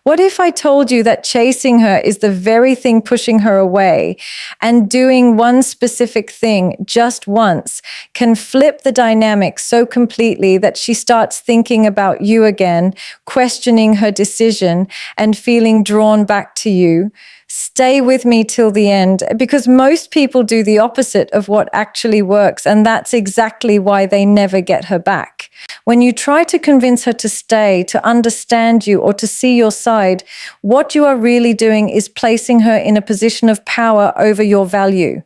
What if I told you that chasing her is the very thing pushing her away, and doing one specific thing just once can flip the dynamic so completely that she starts thinking about you again, questioning her decision, and feeling drawn back to you? Stay with me till the end, because most people do the opposite of what actually works, and that's exactly why they never get her back. When you try to convince her to stay, to understand you, or to see your side, what you are really doing is placing her in a position of power over your value.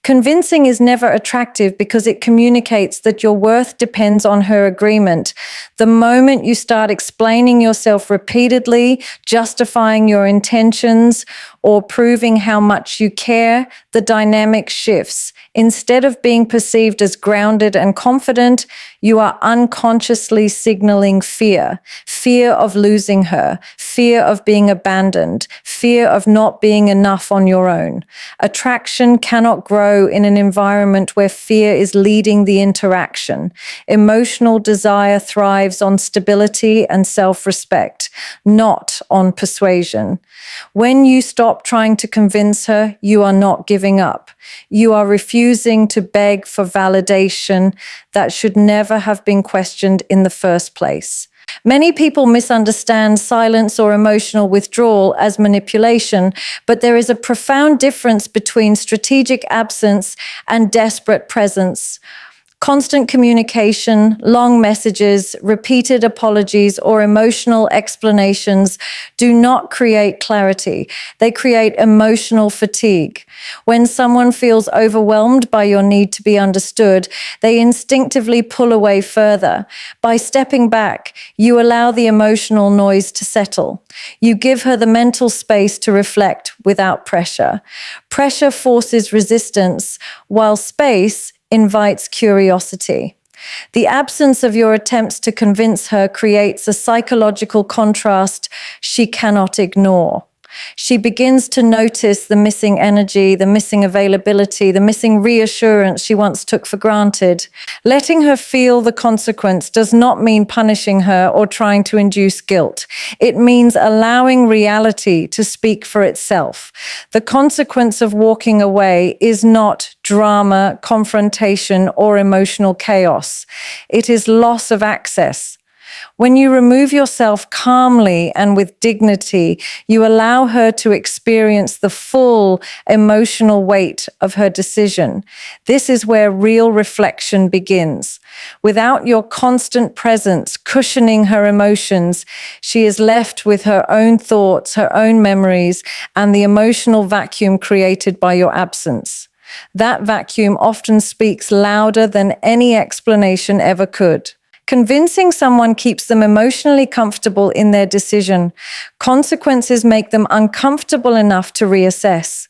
Convincing is never attractive because it communicates that your worth depends on her agreement. The moment you start explaining yourself repeatedly, justifying your intentions, or proving how much you care, the dynamic shifts. Instead of being perceived as grounded and confident, you are unconsciously signaling fear. Fear of losing her, fear of being abandoned, fear of not being enough on your own. Attraction cannot grow in an environment where fear is leading the interaction. Emotional desire thrives on stability and self-respect, not on persuasion. When you stop trying to convince her, you are not giving up. You are refusing to beg for validation that should never have been questioned in the first place. Many people misunderstand silence or emotional withdrawal as manipulation, but there is a profound difference between strategic absence and desperate presence. Constant communication, long messages, repeated apologies, or emotional explanations do not create clarity. They create emotional fatigue. When someone feels overwhelmed by your need to be understood, they instinctively pull away further. By stepping back, you allow the emotional noise to settle. You give her the mental space to reflect without pressure. Pressure forces resistance, while space invites curiosity. The absence of your attempts to convince her creates a psychological contrast she cannot ignore. She begins to notice the missing energy, the missing availability, the missing reassurance she once took for granted. Letting her feel the consequence does not mean punishing her or trying to induce guilt. It means allowing reality to speak for itself. The consequence of walking away is not drama, confrontation, or emotional chaos. It is loss of access. When you remove yourself calmly and with dignity, you allow her to experience the full emotional weight of her decision. This is where real reflection begins. Without your constant presence cushioning her emotions, she is left with her own thoughts, her own memories, and the emotional vacuum created by your absence. That vacuum often speaks louder than any explanation ever could. Convincing someone keeps them emotionally comfortable in their decision. Consequences make them uncomfortable enough to reassess.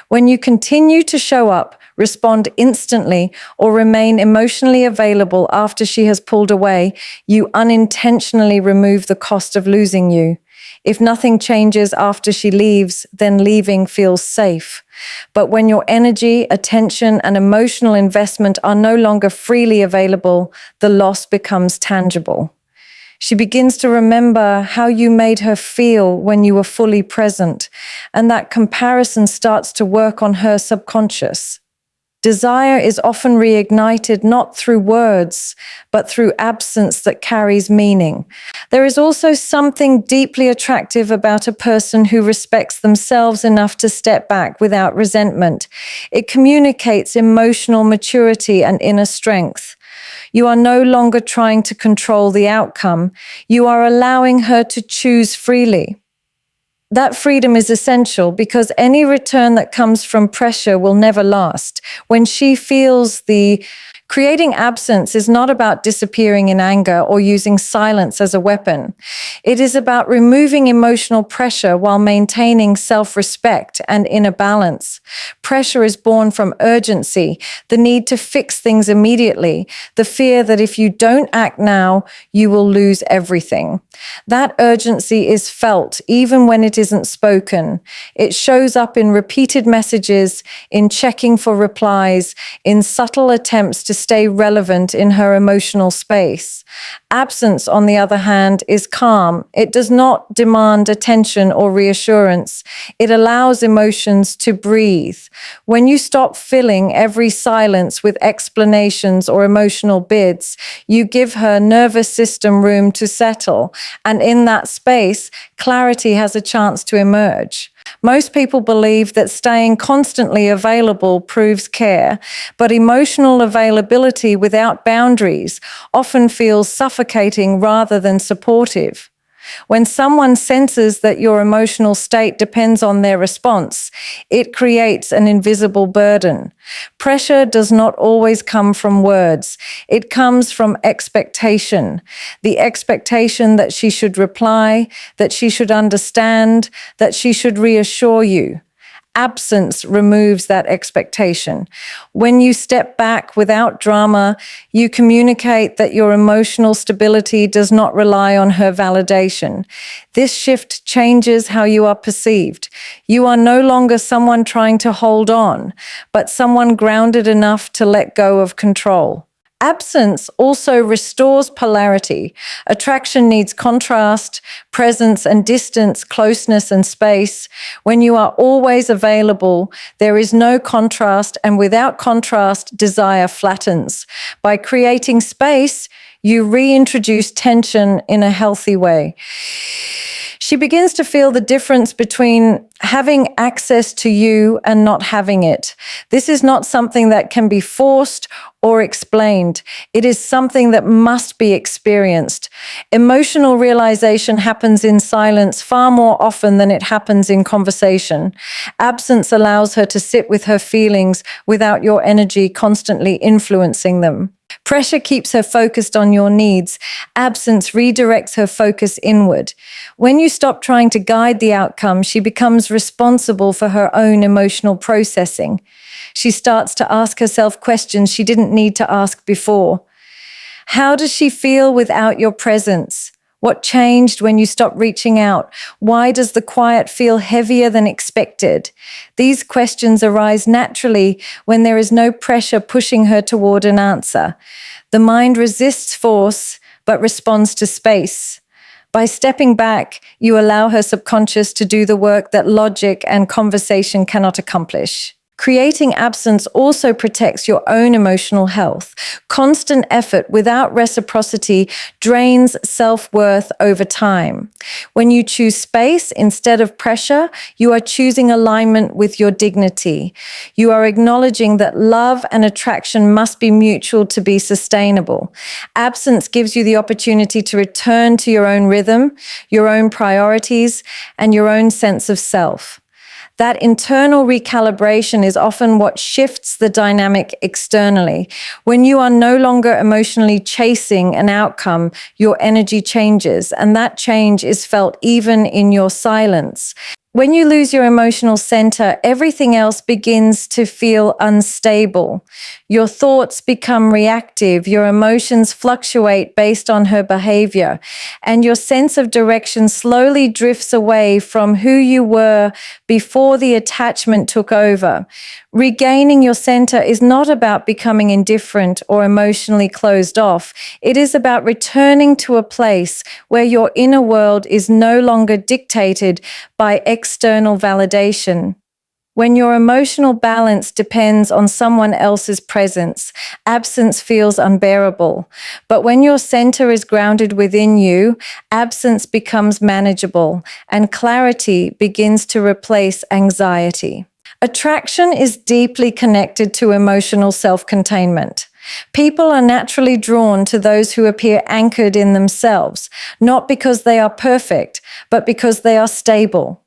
When you continue to show up, respond instantly, or remain emotionally available after she has pulled away, you unintentionally remove the cost of losing you. If nothing changes after she leaves, then leaving feels safe. But when your energy, attention, and emotional investment are no longer freely available, the loss becomes tangible. She begins to remember how you made her feel when you were fully present, and that comparison starts to work on her subconscious. Desire is often reignited not through words, but through absence that carries meaning. There is also something deeply attractive about a person who respects themselves enough to step back without resentment. It communicates emotional maturity and inner strength. You are no longer trying to control the outcome. You are allowing her to choose freely. That freedom is essential because any return that comes from pressure will never last. When she feels creating absence is not about disappearing in anger or using silence as a weapon. It is about removing emotional pressure while maintaining self-respect and inner balance. Pressure is born from urgency, the need to fix things immediately, the fear that if you don't act now, you will lose everything. That urgency is felt even when it isn't spoken. It shows up in repeated messages, in checking for replies, in subtle attempts to stay relevant in her emotional space. Absence, on the other hand, is calm. It does not demand attention or reassurance. It allows emotions to breathe. When you stop filling every silence with explanations or emotional bids, you give her nervous system room to settle, and in that space, clarity has a chance to emerge. Most people believe that staying constantly available proves care, but emotional availability without boundaries often feels suffocating rather than supportive. When someone senses that your emotional state depends on their response, it creates an invisible burden. Pressure does not always come from words. It comes from expectation. The expectation that she should reply, that she should understand, that she should reassure you. Absence removes that expectation. When you step back without drama, you communicate that your emotional stability does not rely on her validation. This shift changes how you are perceived. You are no longer someone trying to hold on, but someone grounded enough to let go of control. Absence also restores polarity. Attraction needs contrast, presence and distance, closeness and space. When you are always available, there is no contrast, and without contrast, desire flattens. By creating space, you reintroduce tension in a healthy way. She begins to feel the difference between having access to you and not having it. This is not something that can be forced or explained. It is something that must be experienced. Emotional realization happens in silence far more often than it happens in conversation. Absence allows her to sit with her feelings without your energy constantly influencing them. Pressure keeps her focused on your needs. Absence redirects her focus inward. When you stop trying to guide the outcome, she becomes responsible for her own emotional processing. She starts to ask herself questions she didn't need to ask before. How does she feel without your presence? What changed when you stopped reaching out? Why does the quiet feel heavier than expected? These questions arise naturally when there is no pressure pushing her toward an answer. The mind resists force, but responds to space. By stepping back, you allow her subconscious to do the work that logic and conversation cannot accomplish. Creating absence also protects your own emotional health. Constant effort without reciprocity drains self-worth over time. When you choose space instead of pressure, you are choosing alignment with your dignity. You are acknowledging that love and attraction must be mutual to be sustainable. Absence gives you the opportunity to return to your own rhythm, your own priorities, and your own sense of self. That internal recalibration is often what shifts the dynamic externally. When you are no longer emotionally chasing an outcome, your energy changes, and that change is felt even in your silence. When you lose your emotional center, everything else begins to feel unstable. Your thoughts become reactive, your emotions fluctuate based on her behavior, and your sense of direction slowly drifts away from who you were before the attachment took over. Regaining your center is not about becoming indifferent or emotionally closed off. It is about returning to a place where your inner world is no longer dictated by external validation. When your emotional balance depends on someone else's presence, absence feels unbearable. But when your center is grounded within you, absence becomes manageable, and clarity begins to replace anxiety. Attraction is deeply connected to emotional self-containment. People are naturally drawn to those who appear anchored in themselves, not because they are perfect, but because they are stable.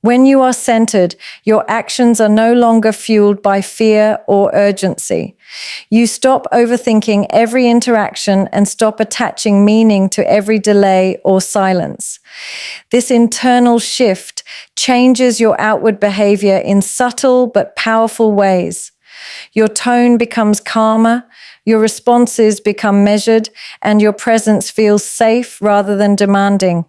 When you are centered, your actions are no longer fueled by fear or urgency. You stop overthinking every interaction and stop attaching meaning to every delay or silence. This internal shift changes your outward behavior in subtle but powerful ways. Your tone becomes calmer, your responses become measured, and your presence feels safe rather than demanding.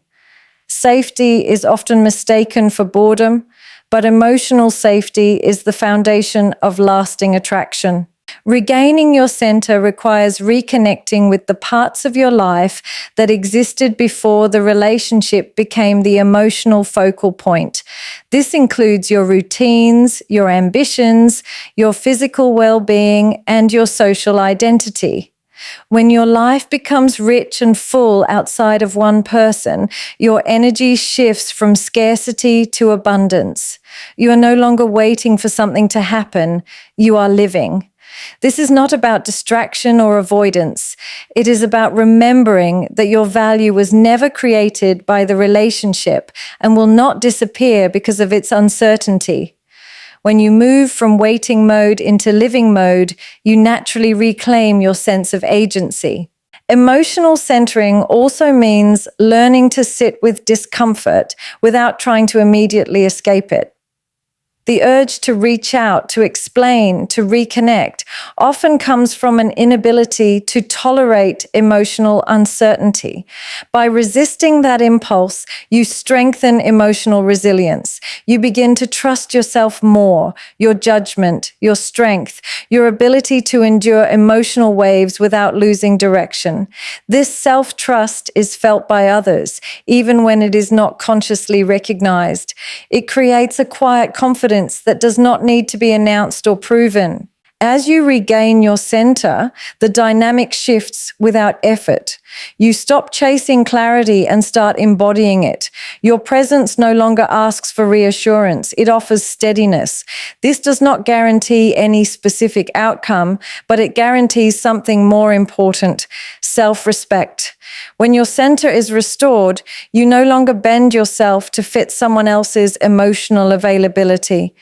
Safety is often mistaken for boredom, but emotional safety is the foundation of lasting attraction. Regaining your center requires reconnecting with the parts of your life that existed before the relationship became the emotional focal point. This includes your routines, your ambitions, your physical well-being, and your social identity. When your life becomes rich and full outside of one person, your energy shifts from scarcity to abundance. You are no longer waiting for something to happen, you are living. This is not about distraction or avoidance. It is about remembering that your value was never created by the relationship and will not disappear because of its uncertainty. When you move from waiting mode into living mode, you naturally reclaim your sense of agency. Emotional centering also means learning to sit with discomfort without trying to immediately escape it. The urge to reach out, to explain, to reconnect often comes from an inability to tolerate emotional uncertainty. By resisting that impulse, you strengthen emotional resilience. You begin to trust yourself more, your judgment, your strength, your ability to endure emotional waves without losing direction. This self-trust is felt by others, even when it is not consciously recognized. It creates a quiet confidence that does not need to be announced or proven. As you regain your center, the dynamic shifts without effort. You stop chasing clarity and start embodying it. Your presence no longer asks for reassurance. It offers steadiness. This does not guarantee any specific outcome, but it guarantees something more important: self-respect. When your center is restored, you no longer bend yourself to fit someone else's emotional availability.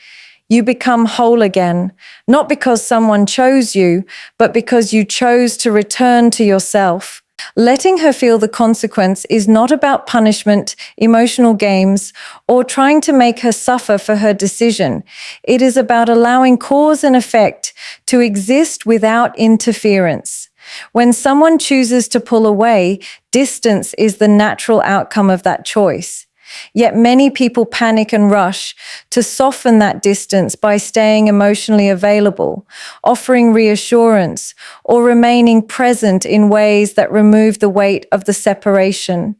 You become whole again, not because someone chose you, but because you chose to return to yourself. Letting her feel the consequence is not about punishment, emotional games, or trying to make her suffer for her decision. It is about allowing cause and effect to exist without interference. When someone chooses to pull away, distance is the natural outcome of that choice. Yet many people panic and rush to soften that distance by staying emotionally available, offering reassurance, or remaining present in ways that remove the weight of the separation.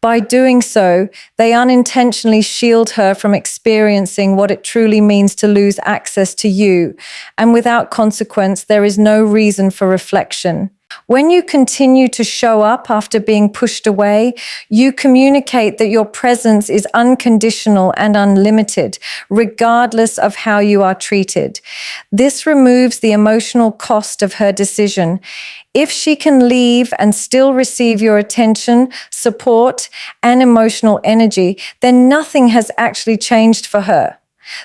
By doing so, they unintentionally shield her from experiencing what it truly means to lose access to you, and without consequence, there is no reason for reflection. When you continue to show up after being pushed away, you communicate that your presence is unconditional and unlimited, regardless of how you are treated. This removes the emotional cost of her decision. If she can leave and still receive your attention, support, and emotional energy, then nothing has actually changed for her.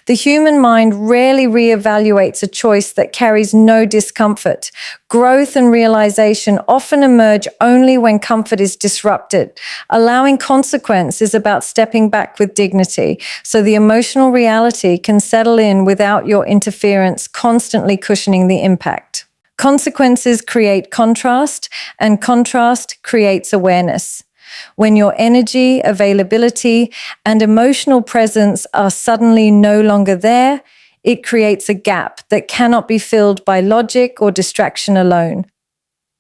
The human mind rarely reevaluates a choice that carries no discomfort. Growth and realization often emerge only when comfort is disrupted. Allowing consequence is about stepping back with dignity, so the emotional reality can settle in without your interference constantly cushioning the impact. Consequences create contrast, and contrast creates awareness. When your energy, availability, and emotional presence are suddenly no longer there, it creates a gap that cannot be filled by logic or distraction alone.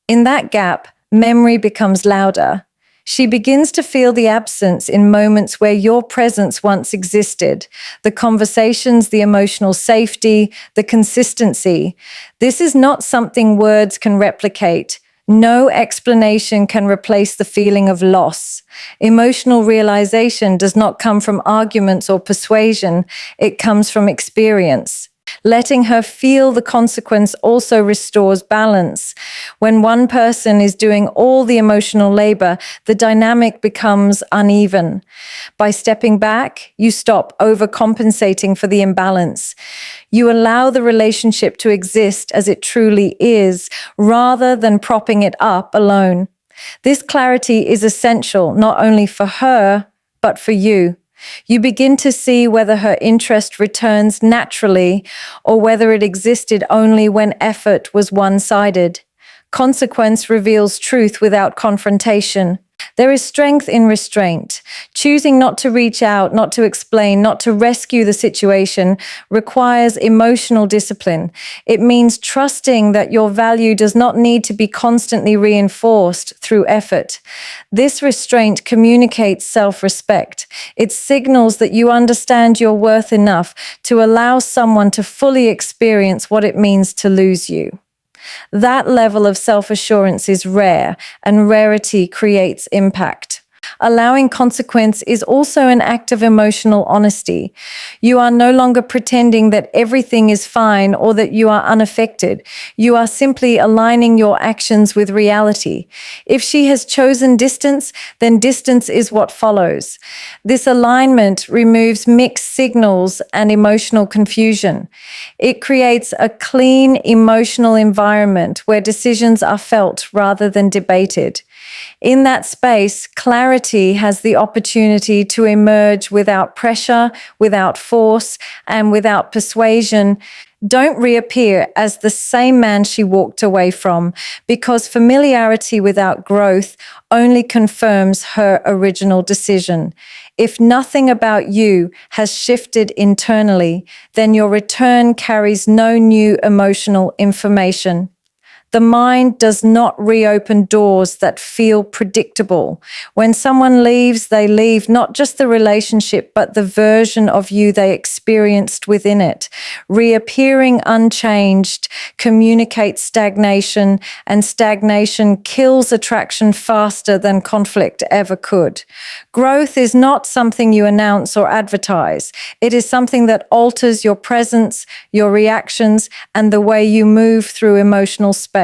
In that gap, memory becomes louder. She begins to feel the absence in moments where your presence once existed, the conversations, the emotional safety, the consistency. This is not something words can replicate. No explanation can replace the feeling of loss. Emotional realization does not come from arguments or persuasion. It comes from experience. Letting her feel the consequence also restores balance. When one person is doing all the emotional labor, the dynamic becomes uneven. By stepping back, you stop overcompensating for the imbalance. You allow the relationship to exist as it truly is, rather than propping it up alone. This clarity is essential not only for her, but for you. You begin to see whether her interest returns naturally or whether it existed only when effort was one-sided. Consequence reveals truth without confrontation. There is strength in restraint. Choosing not to reach out, not to explain, not to rescue the situation requires emotional discipline. It means trusting that your value does not need to be constantly reinforced through effort. This restraint communicates self-respect. It signals that you understand your worth enough to allow someone to fully experience what it means to lose you. That level of self-assurance is rare, and rarity creates impact. Allowing consequence is also an act of emotional honesty. You are no longer pretending that everything is fine or that you are unaffected. You are simply aligning your actions with reality. If she has chosen distance, then distance is what follows. This alignment removes mixed signals and emotional confusion. It creates a clean emotional environment where decisions are felt rather than debated. In that space, clarity has the opportunity to emerge without pressure, without force, and without persuasion. Don't reappear as the same man she walked away from, because familiarity without growth only confirms her original decision. If nothing about you has shifted internally, then your return carries no new emotional information. The mind does not reopen doors that feel predictable. When someone leaves, they leave not just the relationship, but the version of you they experienced within it. Reappearing unchanged communicates stagnation, and stagnation kills attraction faster than conflict ever could. Growth is not something you announce or advertise. It is something that alters your presence, your reactions, and the way you move through emotional space.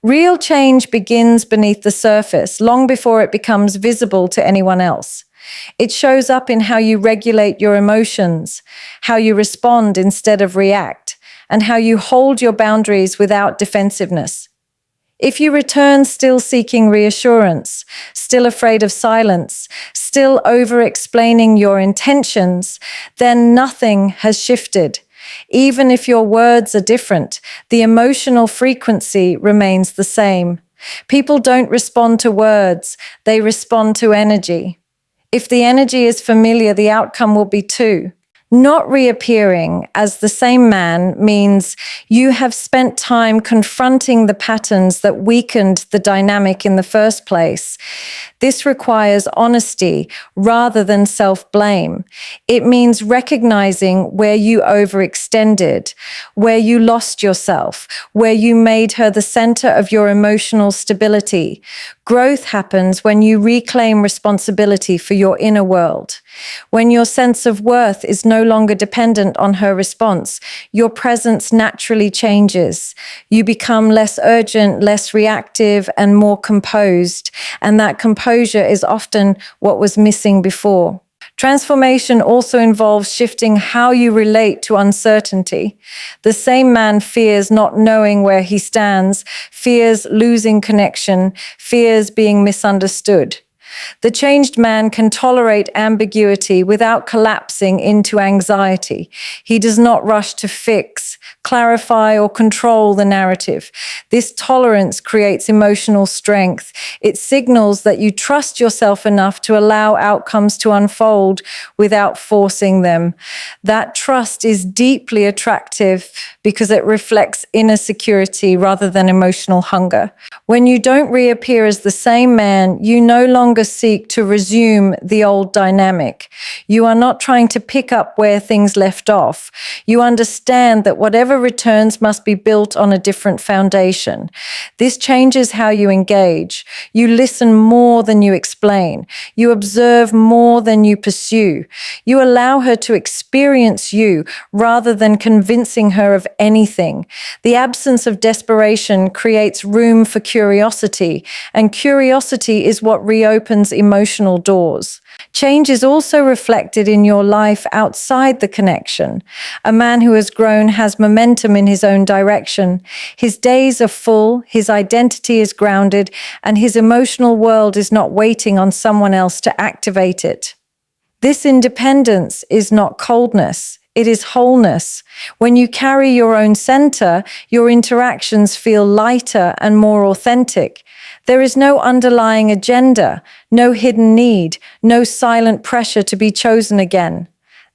Real change begins beneath the surface, long before it becomes visible to anyone else. It shows up in how you regulate your emotions, how you respond instead of react, and how you hold your boundaries without defensiveness. If you return still seeking reassurance, still afraid of silence, still over-explaining your intentions, then nothing has shifted. Even if your words are different, the emotional frequency remains the same. People don't respond to words, they respond to energy. If the energy is familiar, the outcome will be too. Not reappearing as the same man means you have spent time confronting the patterns that weakened the dynamic in the first place. This requires honesty rather than self-blame. It means recognizing where you overextended, where you lost yourself, where you made her the center of your emotional stability. Growth happens when you reclaim responsibility for your inner world. When your sense of worth is no longer dependent on her response, your presence naturally changes. You become less urgent, less reactive, and more composed. And that composure is often what was missing before. Transformation also involves shifting how you relate to uncertainty. The same man fears not knowing where he stands, fears losing connection, fears being misunderstood. The changed man can tolerate ambiguity without collapsing into anxiety. He does not rush to fix, clarify, or control the narrative. This tolerance creates emotional strength. It signals that you trust yourself enough to allow outcomes to unfold without forcing them. That trust is deeply attractive because it reflects inner security rather than emotional hunger. When you don't reappear as the same man, you no longer seek to resume the old dynamic. You are not trying to pick up where things left off. You understand that whatever returns must be built on a different foundation. This changes how you engage. You listen more than you explain. You observe more than you pursue. You allow her to experience you rather than convincing her of anything. The absence of desperation creates room for curiosity, and curiosity is what reopens emotional doors. Change is also reflected in your life outside the connection. A man who has grown has momentum in his own direction. His days are full, his identity is grounded, and his emotional world is not waiting on someone else to activate it. This independence is not coldness. It is wholeness. When you carry your own center, your interactions feel lighter and more authentic. There is no underlying agenda, no hidden need, no silent pressure to be chosen again.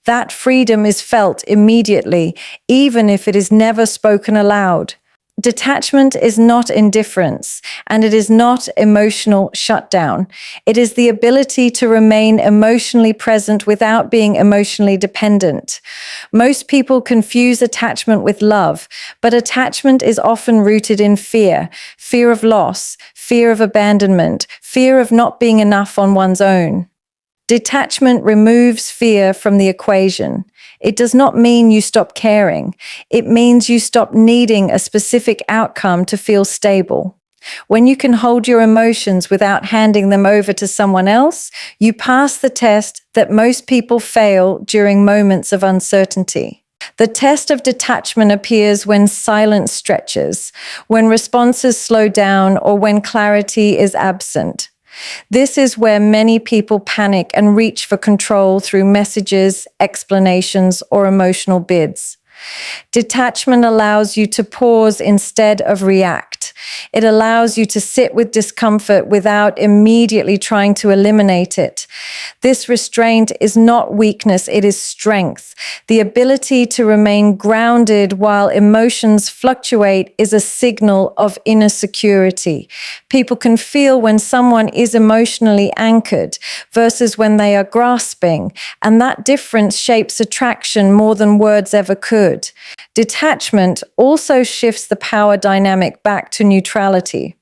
That freedom is felt immediately, even if it is never spoken aloud. Detachment is not indifference, and it is not emotional shutdown. It is the ability to remain emotionally present without being emotionally dependent. Most people confuse attachment with love, but attachment is often rooted in fear, fear of loss, fear of abandonment, fear of not being enough on one's own. Detachment removes fear from the equation. It does not mean you stop caring. It means you stop needing a specific outcome to feel stable. When you can hold your emotions without handing them over to someone else, you pass the test that most people fail during moments of uncertainty. The test of detachment appears when silence stretches, when responses slow down, or when clarity is absent. This is where many people panic and reach for control through messages, explanations, or emotional bids. Detachment allows you to pause instead of react. It allows you to sit with discomfort without immediately trying to eliminate it. This restraint is not weakness, it is strength. The ability to remain grounded while emotions fluctuate is a signal of inner security. People can feel when someone is emotionally anchored versus when they are grasping, and that difference shapes attraction more than words ever could. Detachment also shifts the power dynamic back to neutrality.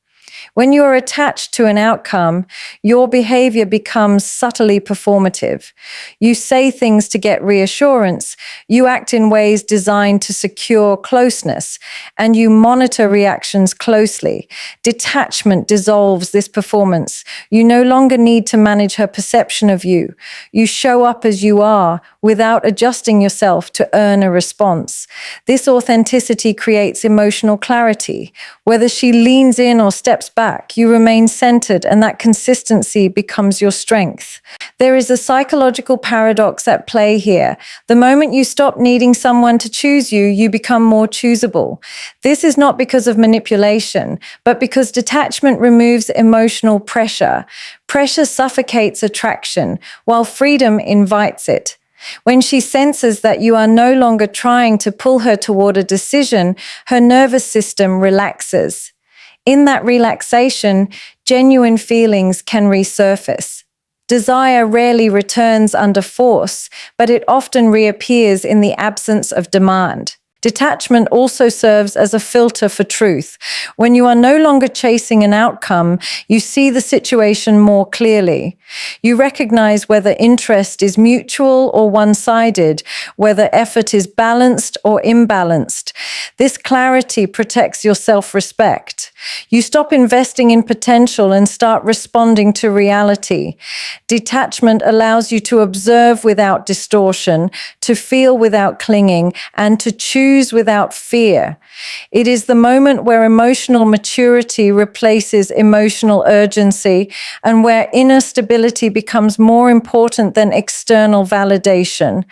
When you are attached to an outcome, your behavior becomes subtly performative. You say things to get reassurance, you act in ways designed to secure closeness, and you monitor reactions closely. Detachment dissolves this performance. You no longer need to manage her perception of you. You show up as you are without adjusting yourself to earn a response. This authenticity creates emotional clarity. Whether she leans in or steps back, you remain centered, and that consistency becomes your strength. There is a psychological paradox at play here. The moment you stop needing someone to choose you, you become more choosable. This is not because of manipulation, but because detachment removes emotional pressure. Pressure suffocates attraction, while freedom invites it. When she senses that you are no longer trying to pull her toward a decision, her nervous system relaxes. In that relaxation, genuine feelings can resurface. Desire rarely returns under force, but it often reappears in the absence of demand. Detachment also serves as a filter for truth. When you are no longer chasing an outcome, you see the situation more clearly. You recognize whether interest is mutual or one-sided, whether effort is balanced or imbalanced. This clarity protects your self-respect. You stop investing in potential and start responding to reality. Detachment allows you to observe without distortion, to feel without clinging, and to choose without fear. It is the moment where emotional maturity replaces emotional urgency and where inner stability becomes more important than external validation.